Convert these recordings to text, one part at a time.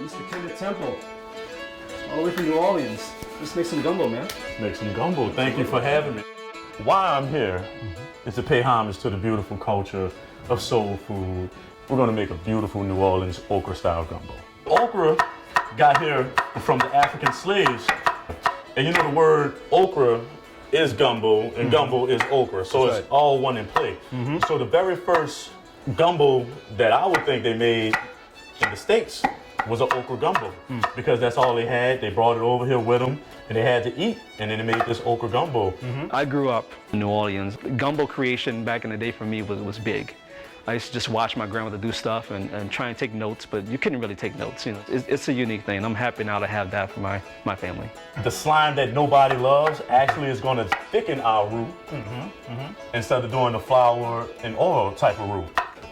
Mr. Kenneth Temple, all the way from New Orleans. Let's make some gumbo, man. Make some gumbo. Thank you for having me. Why I'm here is to pay homage to the beautiful culture of soul food. We're gonna make a beautiful New Orleans okra-style gumbo. Okra got here from the African slaves. And you know the word okra is gumbo, and gumbo is okra, so That's it's right. all one in play. So the very first gumbo that I would think they made in the States was an okra gumbo, because that's all they had. They brought it over here with them, and they had to eat, and then they made this okra gumbo. I grew up in New Orleans. Gumbo creation back in the day for me was big. I used to just watch my grandmother do stuff and try and take notes, but you couldn't really take notes. You know, it's a unique thing. I'm happy now to have that for my family. The slime that nobody loves actually is going to thicken our roux instead of doing the flour and oil type of roux.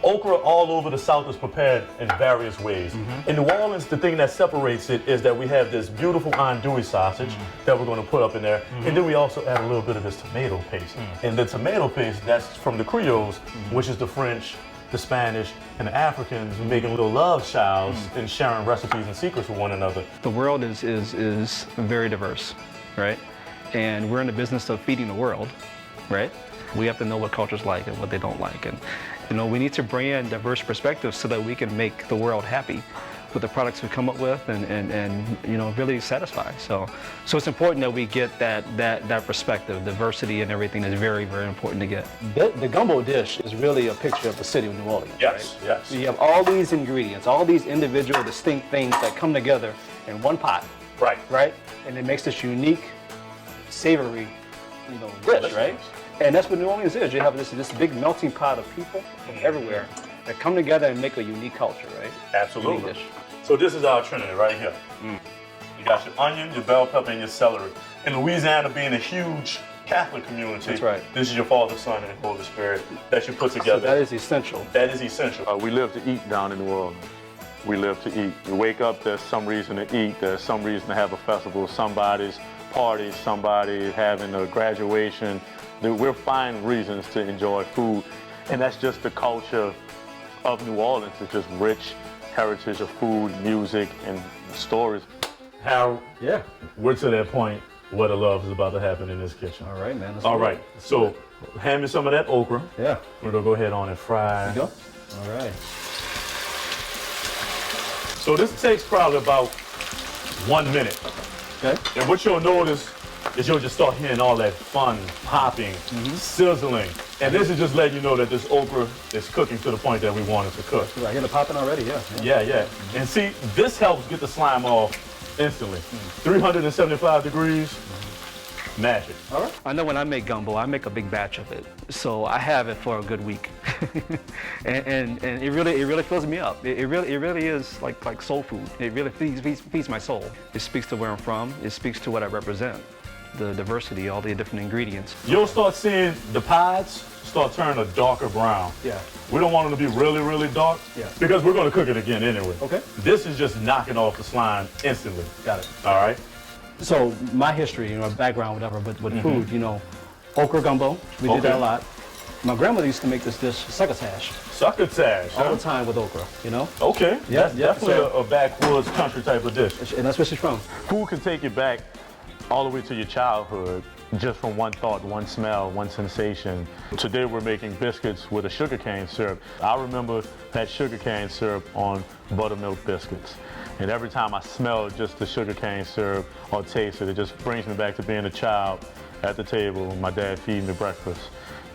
Okra all over the South is prepared in various ways. In New Orleans, the thing that separates it is that we have this beautiful andouille sausage that we're going to put up in there. And then we also add a little bit of this tomato paste. And the tomato paste, that's from the Creoles, which is the French, the Spanish, and the Africans making little love childs and sharing recipes and secrets with one another. The world is very diverse, right? And we're in the business of feeding the world, right? We have to know what cultures like and what they don't like. And you know, we need to bring in diverse perspectives so that we can make the world happy with the products we come up with and you know, really satisfy. So it's important that we get that perspective. Diversity and everything is very, very important to get. The gumbo dish is really a picture of the city of New Orleans. Yes, right? yes. So you have all these ingredients, all these individual distinct things that come together in one pot, Right. right? And it makes this unique, savory, you know, dish, Delicious. right? And that's what New Orleans is. You have this big melting pot of people from everywhere that come together and make a unique culture, right? Absolutely. Unique dish. So this is our trinity right here. You got your onion, your bell pepper, and your celery. In Louisiana, being a huge Catholic community, That's right. this is your Father, Son, and Holy Spirit that you put So together. that is essential. That is essential. We live to eat down in New Orleans. We live to eat. You wake up, there's some reason to eat. There's some reason to have a festival. Somebody's party, somebody having a graduation. We'll find reasons to enjoy food. And that's just the culture of New Orleans. It's just rich heritage of food, music, and stories. Harold, Yeah. we're to that point where the love is about to happen in this kitchen. All right, man. Let's All do it. right, so hand me some of that okra. Yeah. We're gonna go ahead on and fry. There you go. All right. So this takes probably about 1 minute. Okay. And what you'll notice is you'll just start hearing all that fun popping, sizzling. And this is just letting you know that this okra is cooking to the point that we want it to cook. I hear the popping already, yeah. Yeah. And see, this helps get the slime off instantly. 375 degrees, magic. All right. I know when I make gumbo, I make a big batch of it, so I have it for a good week, and it really fills me up. It really is like soul food. It really feeds my soul. It speaks to where I'm from. It speaks to what I represent, the diversity, all the different ingredients. You'll start seeing the pods start turning a darker brown. Yeah. We don't want them to be really, really dark, Yeah. because we're gonna cook it again anyway. Okay. This is just knocking off the slime instantly. Got it. All right? So my history, you know, background, whatever, but with food, you know, okra gumbo, we did Okay. that a lot. My grandmother used to make this dish, succotash, Succotash, all huh? the time with okra, you know? Okay. Yeah, That's yeah, definitely so- a backwoods country type of dish. And that's where she's from. Food can take you back all the way to your childhood, just from one thought, one smell, one sensation. Today we're making biscuits with a sugarcane syrup. I remember that sugarcane syrup on buttermilk biscuits. And every time I smell just the sugarcane syrup or taste it, it just brings me back to being a child at the table, my dad feeding me breakfast.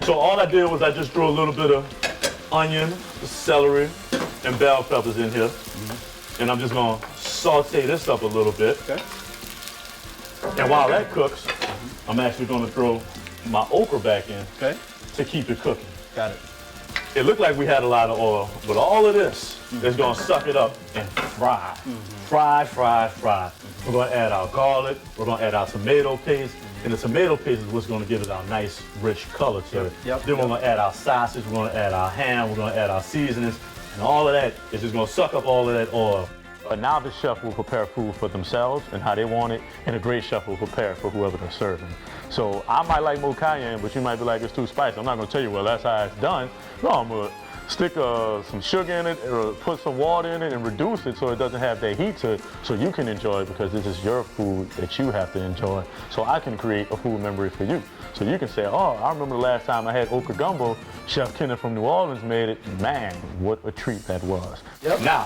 So all I did was I just threw a little bit of onion, celery, and bell peppers in here. And I'm just gonna saute this up a little bit. Okay. And while that cooks, I'm actually gonna throw my okra back in Okay. to keep it cooking. Got it. It looked like we had a lot of oil, but all of this is gonna suck it up and fry. Fry. We're gonna add our garlic, we're gonna add our tomato paste, and the tomato paste is what's gonna give it our nice, rich color to it. Yep. Then we're gonna add our sausage, we're gonna add our ham, we're gonna add our seasonings, and all of that is just gonna suck up all of that oil. But now the chef will prepare food for themselves and how they want it, and a great chef will prepare for whoever they're serving. So I might like more cayenne, but you might be like, it's too spicy. I'm not gonna tell you, well, that's how it's done. No, I'm gonna stick some sugar in it or put some water in it and reduce it so it doesn't have that heat to it, so you can enjoy it because this is your food that you have to enjoy. So I can create a food memory for you. So you can say, oh, I remember the last time I had okra gumbo, Chef Kenneth from New Orleans made it. Man, what a treat that was. Yep. Now,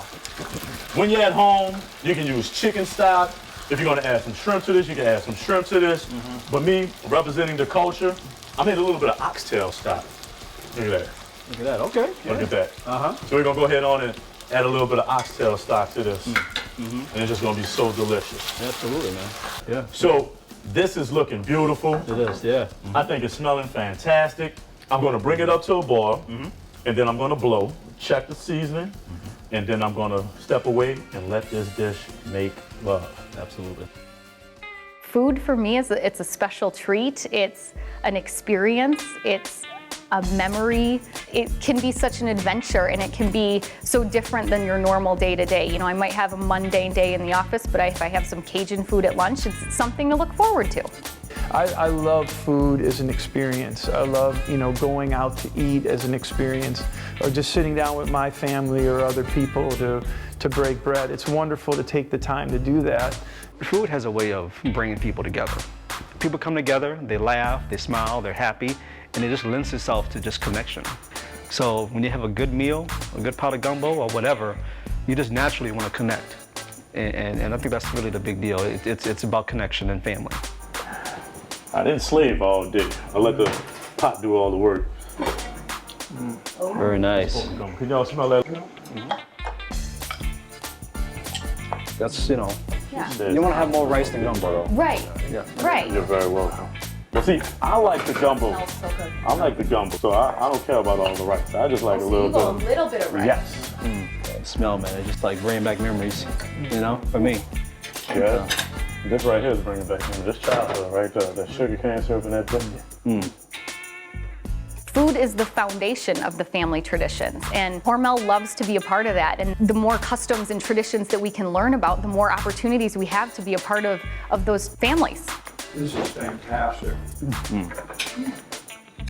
when you're at home, you can use chicken stock. If you're gonna add some shrimp to this, you can add some shrimp to this. But me, representing the culture, I made a little bit of oxtail stock. Look at that. Look at that. Okay. Look at that. Uh-huh. So we're gonna go ahead on and add a little bit of oxtail stock to this. And it's just gonna be so delicious. Absolutely, man. Yeah. So this is looking beautiful. It is, yeah. I think it's smelling fantastic. I'm gonna bring it up to a boil, and then I'm gonna blow, check the seasoning, and then I'm gonna step away and let this dish make love. Absolutely. Food for me it's a special treat. It's an experience. It's a memory. It can be such an adventure, and it can be so different than your normal day-to-day. You know, I might have a mundane day in the office, but if I have some Cajun food at lunch, it's something to look forward to. I love food as an experience. I love, going out to eat as an experience, or just sitting down with my family or other people to break bread. It's wonderful to take the time to do that. Food has a way of bringing people together. People come together, they laugh, they smile, they're happy, and it just lends itself to just connection. So when you have a good meal, a good pot of gumbo or whatever, you just naturally want to connect. And I think that's really the big deal. It's about connection and family. I didn't slave all day. I let the pot do all the work. Very nice. Can y'all smell that? That's, Yeah. you want to have more rice than gumbo, though. Right. Yeah. Right. You're very welcome. But see, I like the gumbo. Smells so good. I like the gumbo, so I don't care about all the rice. I just like a So little you go a bit. little bit of rice. Yes. The smell, man. It just like bringing back memories, for me. Yeah. This right here is bringing back this childhood right there. That sugar cane syrup and that biscuit. Food is the foundation of the family traditions, and Hormel loves to be a part of that. And the more customs and traditions that we can learn about, the more opportunities we have to be a part of those families. This is fantastic.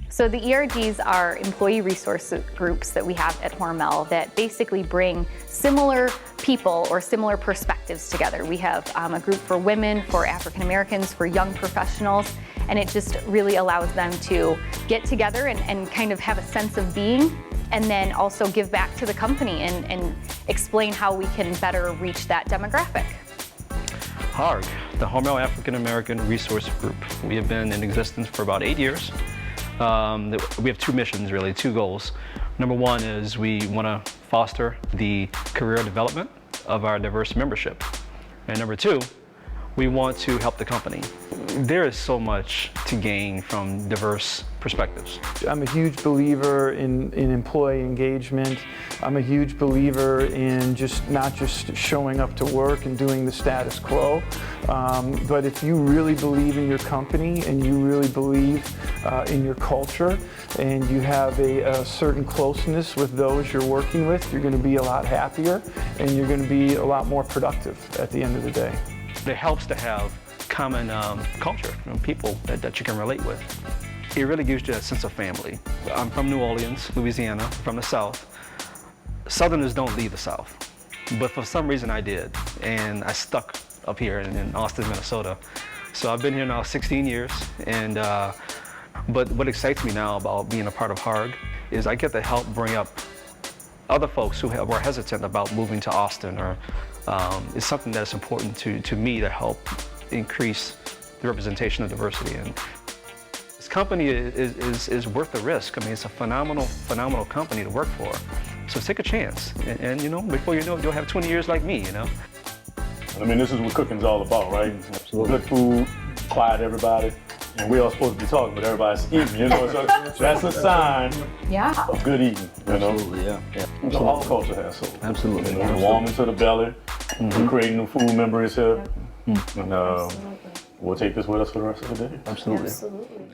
So the ERGs are employee resource groups that we have at Hormel that basically bring similar people or similar perspectives together. We have a group for women, for African Americans, for young professionals, and it just really allows them to get together and kind of have a sense of being, and then also give back to the company and explain how we can better reach that demographic. HARG, the Hormel African American Resource Group. We have been in existence for about 8 years. We have two missions, really, two goals. Number one is we want to foster the career development of our diverse membership. And number two, we want to help the company. There is so much to gain from diverse perspectives. I'm a huge believer in employee engagement. I'm a huge believer in not just showing up to work and doing the status quo. But if you really believe in your company and you really believe in your culture and you have a certain closeness with those you're working with, you're going to be a lot happier and you're going to be a lot more productive at the end of the day. It helps to have common culture, people that you can relate with. It really gives you a sense of family. I'm from New Orleans, Louisiana, from the South. Southerners don't leave the South, but for some reason I did, and I stuck up here in Austin, Minnesota. So I've been here now 16 years, and but what excites me now about being a part of HARG is I get to help bring up other folks who were hesitant about moving to Austin, or it's something that's important to me to help increase the representation of diversity. And this company is worth the risk. I mean, it's a phenomenal company to work for. So take a chance, and before you know it, you'll have 20 years like me, I mean, this is what cooking's all about, right? Absolutely. Good food, quiet everybody, and we all supposed to be talking, but everybody's eating, So that's a sign Yeah. of good eating, Absolutely, yeah. So all culture has soul. Absolutely. We're warming to the belly. We're creating new food memories here. And we'll take this with us for the rest of the day. Absolutely. Absolutely.